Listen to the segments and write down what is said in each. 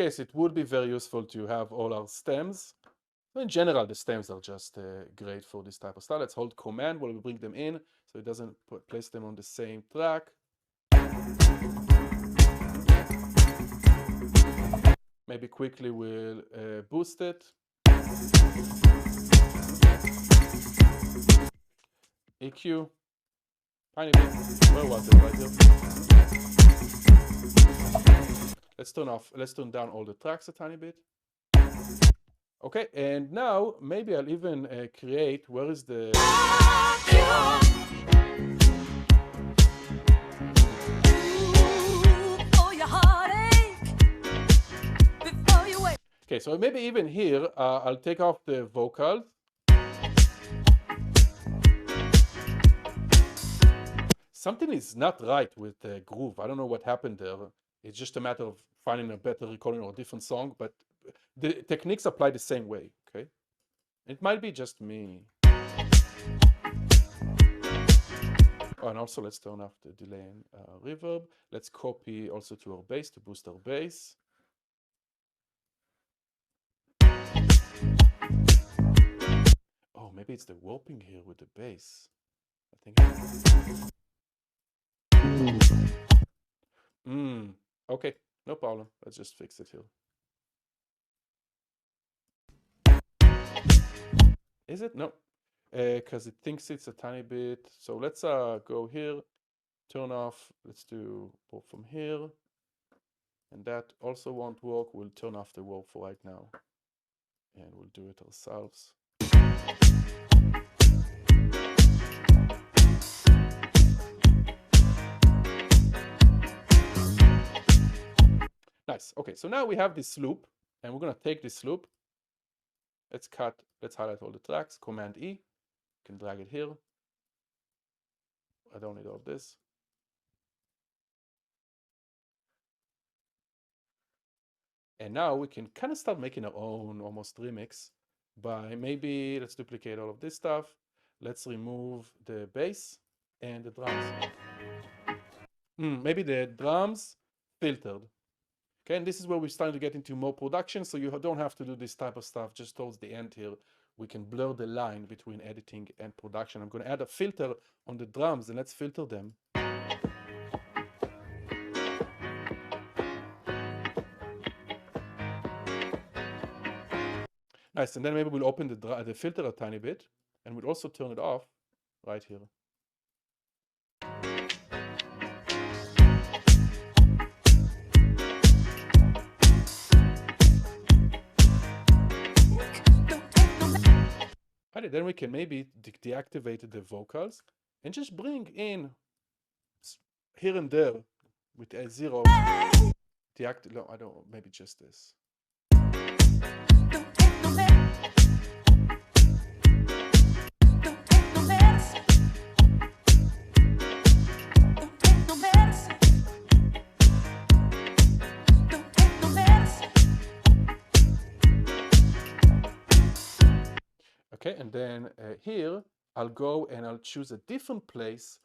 case, it would be very useful to have all our stems. So in general, the stems are just great for this type of style. Let's hold Command while we bring them in, so it doesn't place them on the same track. Maybe quickly we'll boost it. EQ. Tiny bit. Where was it? Right here. Let's turn down all the tracks a tiny bit. Okay, and now maybe I'll even create, where is the... Okay, so maybe even here, I'll take off the vocals. Something is not right with the groove. I don't know what happened there. It's just a matter of finding a better recording or a different song, but the techniques apply the same way, okay? It might be just me. Oh, and also let's turn off the delay and reverb. Let's copy also to our bass to boost our bass. Oh, maybe it's the warping here with the bass. I think. Okay, no problem. Let's just fix it here. Is it? No, because it thinks it's a tiny bit. So let's go here, turn off. Let's do warp from here. And that also won't work. We'll turn off the warp for right now. And we'll do it ourselves. Nice. Okay, so now we have this loop, and we're going to take this loop. Let's highlight all the tracks, Command E. You can drag it here. I don't need all of this. And now we can kind of start making our own almost remix by maybe, let's duplicate all of this stuff. Let's remove the bass and the drums. Maybe the drums filtered. Okay, and this is where we're starting to get into more production, so you don't have to do this type of stuff just towards the end here. We can blur the line between editing and production. I'm going to add a filter on the drums, and let's filter them. Nice, and then maybe we'll open the filter a tiny bit, and we'll also turn it off right here. Right, then we can maybe deactivate the vocals and just bring in here and there with a zero. No, I don't. Maybe just this. Okay, and then here I'll go and I'll choose a different place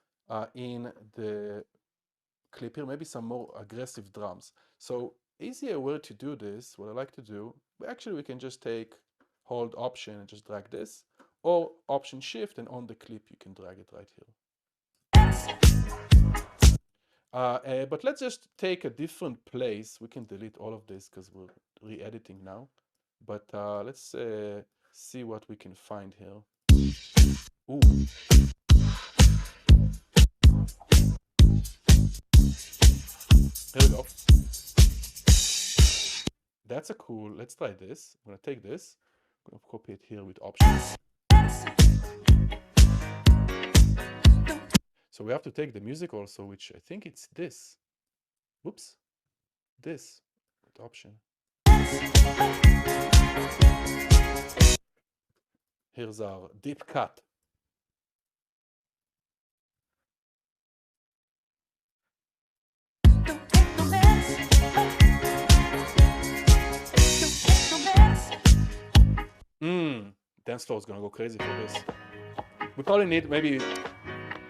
in the clip here, maybe some more aggressive drums. So easier way to do this, what I like to do, actually we can just hold Option and just drag this, or Option Shift, and on the clip you can drag it right here. But let's just take a different place. We can delete all of this because we're re-editing now. But let's see what we can find here. Ooh. Here we go. That's a cool. Let's try this. I'm gonna take this. I'm gonna copy it here with Options. So we have to take the music also, which I think it's this. Whoops. This with Option. Here's our deep cut. Dance floor is gonna go crazy for this. We probably need maybe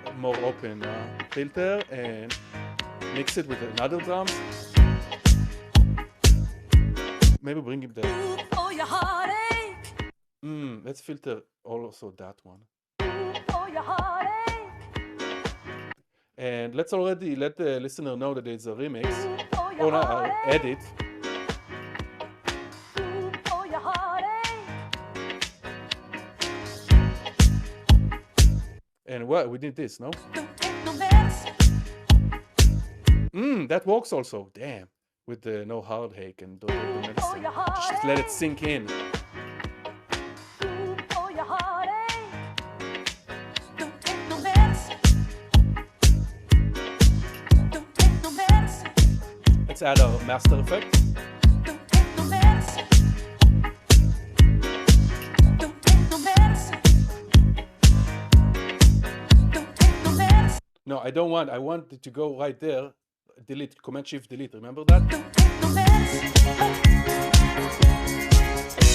a more open filter and mix it with another drum. maybe bring him there. For your heartache. Let's filter also that one. For your heartache. And let's already let the listener know that there's a remix. For your Or not, heartache. edit. For your heartache. And what we did this, no? Don't take no mess. That works also. Damn. With the no heartache and don't take the medicine. Just let it sink in. For your heartache. Don't take no mess. Don't take no mess. Let's add our master effect. Don't take no mess. Don't take no mess. Don't take no mess. No, I don't want. I want it to go right there. Delete. Command Shift Delete. Remember that? Don't take no mess.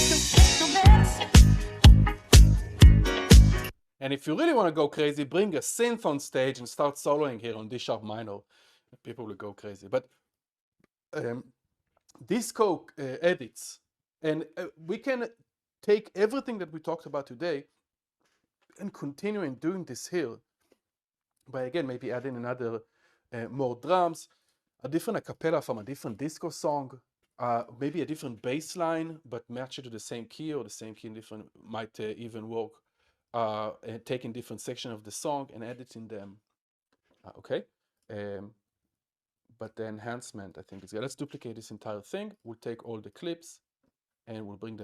Don't take no mess. And if you really want to go crazy, bring a synth on stage and start soloing here on D sharp minor. People will go crazy. But disco edits, and we can take everything that we talked about today and continue in doing this here by again maybe adding another more drums, a different a cappella from a different disco song, maybe a different bass line, but match it to the same key or the same key in different, might even work, and taking different section of the song and editing them. Okay. But the enhancement, I think, is good. Let's duplicate this entire thing. We'll take all the clips and we'll bring them